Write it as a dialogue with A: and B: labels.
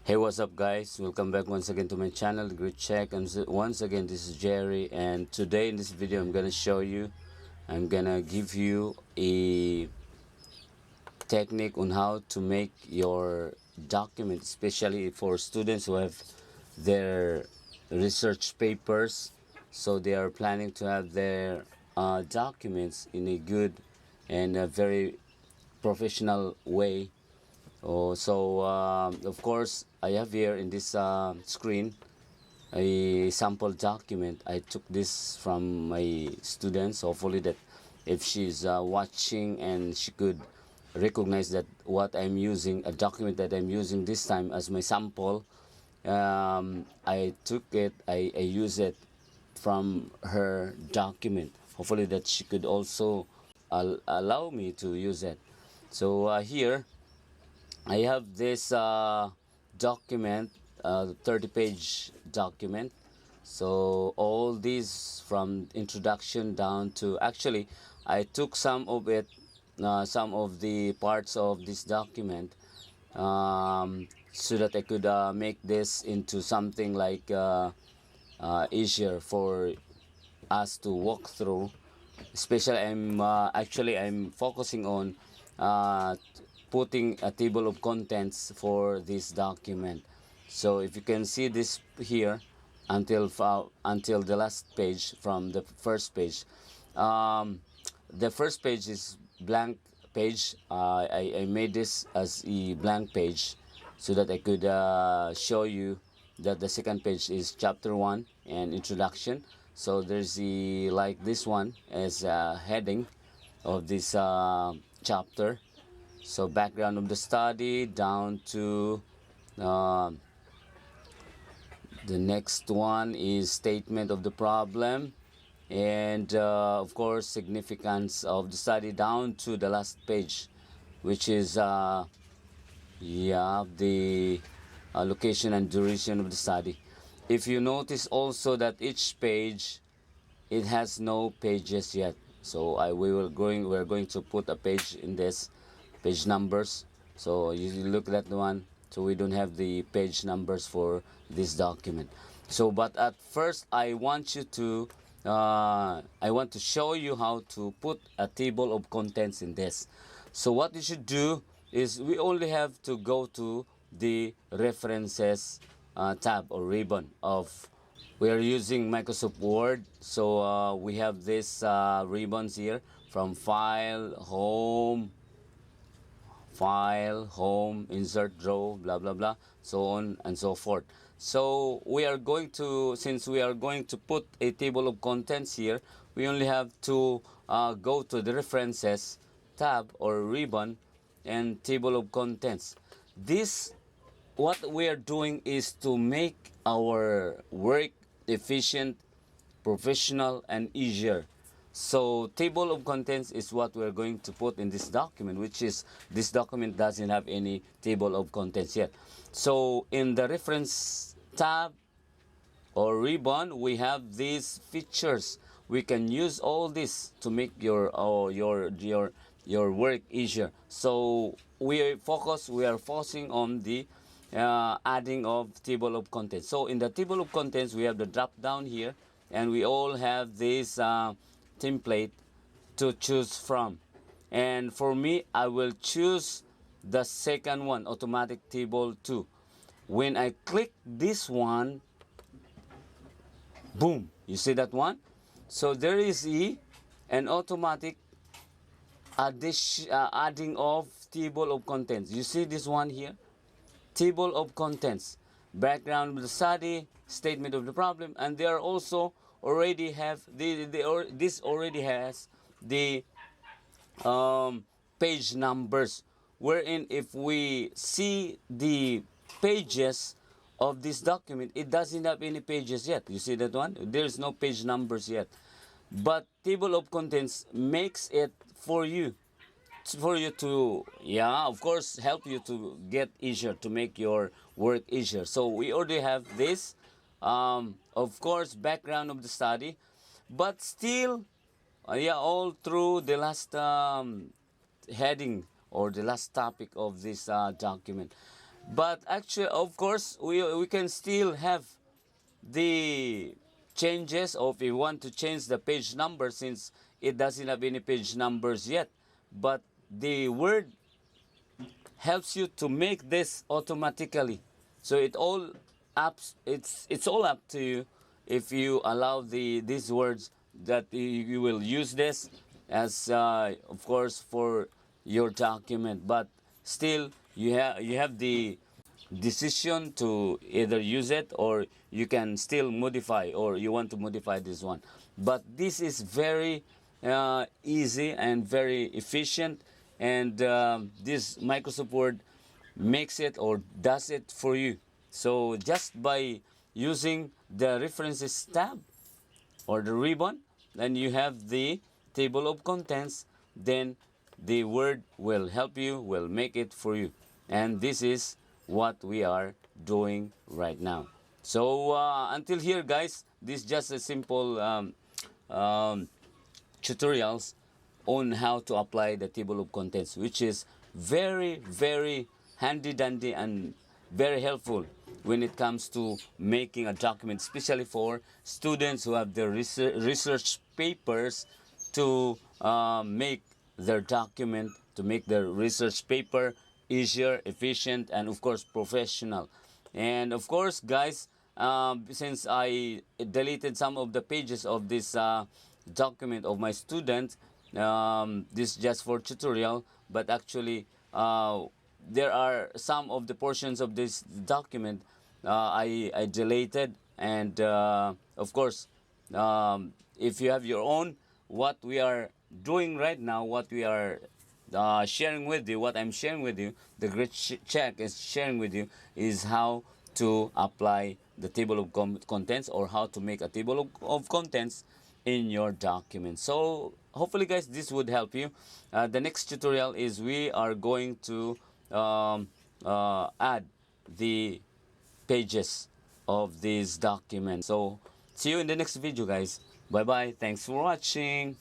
A: Hey, what's up, guys? Welcome back once again to my channel, Great Check. And once again, this is Jerry, and today in this video, I'm gonna give you a technique on how to make your document, especially for students who have their research papers. So they are planning to have their documents in a good and a very professional way. Of course, I have here in this screen a sample document. I took this from my students. Hopefully, that if she's watching and she could recognize that what I'm using, a document that I'm using this time as my sample, I took it, I use it from her document. Hopefully, that she could also allow me to use it. So here I have this document, 30-page document. So all these from introduction down to, actually, I took some of it, some of the parts of this document, so that I could make this into something like easier for us to walk through. Especially, I'm focusing on uh, putting a table of contents for this document. So if you can see this here until the last page from the first page. Um, the first page is blank page. I made this as a blank page so that I could show you that the second page is chapter 1 and introduction. So there's the, like this one as a heading of this chapter. So background of the study down to uh, the next one is statement of the problem, and of course significance of the study down to the last page, which is the location and duration of the study. If you notice also that each page, it has no pages yet. So we're going to put a page in this, page numbers. So you look at that one. So we don't have the page numbers for this document. So but at first I want to show you how to put a table of contents in this. So what you should do is we only have to go to the references tab or ribbon of, we are using Microsoft Word. So we have this ribbons here from file, home, insert, draw, blah blah blah, so on and so forth. So since we are going to put a table of contents here, we only have to go to the references tab or ribbon and table of contents. This, what we are doing is to make our work efficient, professional, and easier. So table of contents is what we're going to put in this document, which is, this document doesn't have any table of contents yet. So in the reference tab or ribbon, we have these features. We can use all this to make your work easier. So we are focusing on the adding of table of contents. So in the table of contents, we have the drop down here, and we all have this template to choose from. And for me, I will choose the second one, automatic table 2. When I click this one, boom, you see that one? So there is an automatic adding of table of contents. You see this one here? Table of contents, background of the study, statement of the problem, and they are also already have this already has the page numbers, wherein if we see the pages of this document, it doesn't have any pages yet. You see that one? There's no page numbers yet. But table of contents makes it for you to, of course, help you to get easier, to make your work easier. So we already have this, of course, background of the study, but still, all through the last heading or the last topic of this document, But actually, of course, we can still have the changes, or if you want to change the page number, since it doesn't have any page numbers yet. But the word helps you to make this automatically. So it's all up to you if you allow these words that you will use this as of course for your document. But still you have the decision to either use it, or you can still modify, or you want to modify this one. But this is very easy and very efficient, and this Microsoft Word makes it or does it for you. So just by using the references tab or the ribbon, then you have the table of contents, then the Word will help you, will make it for you. And this is what we are doing right now. So until here, guys, this is just a simple um, tutorials on how to apply the table of contents, which is very, very handy dandy and very helpful when it comes to making a document, especially for students who have their research papers to make their document, to make their research paper easier, efficient, and of course professional. And of course, guys, since I deleted some of the pages of this document of my student, this is just for tutorial, but actually there are some of the portions of this document I deleted. And of course, if you have your own, what we are doing right now, what we are sharing with you, what I'm sharing with you, the great check is sharing with you, is how to apply the table of contents, or how to make a table of contents in your document. So hopefully, guys, this would help you. The next tutorial is we are going to add the pages of this document. So see you in the next video, guys. Bye bye, thanks for watching.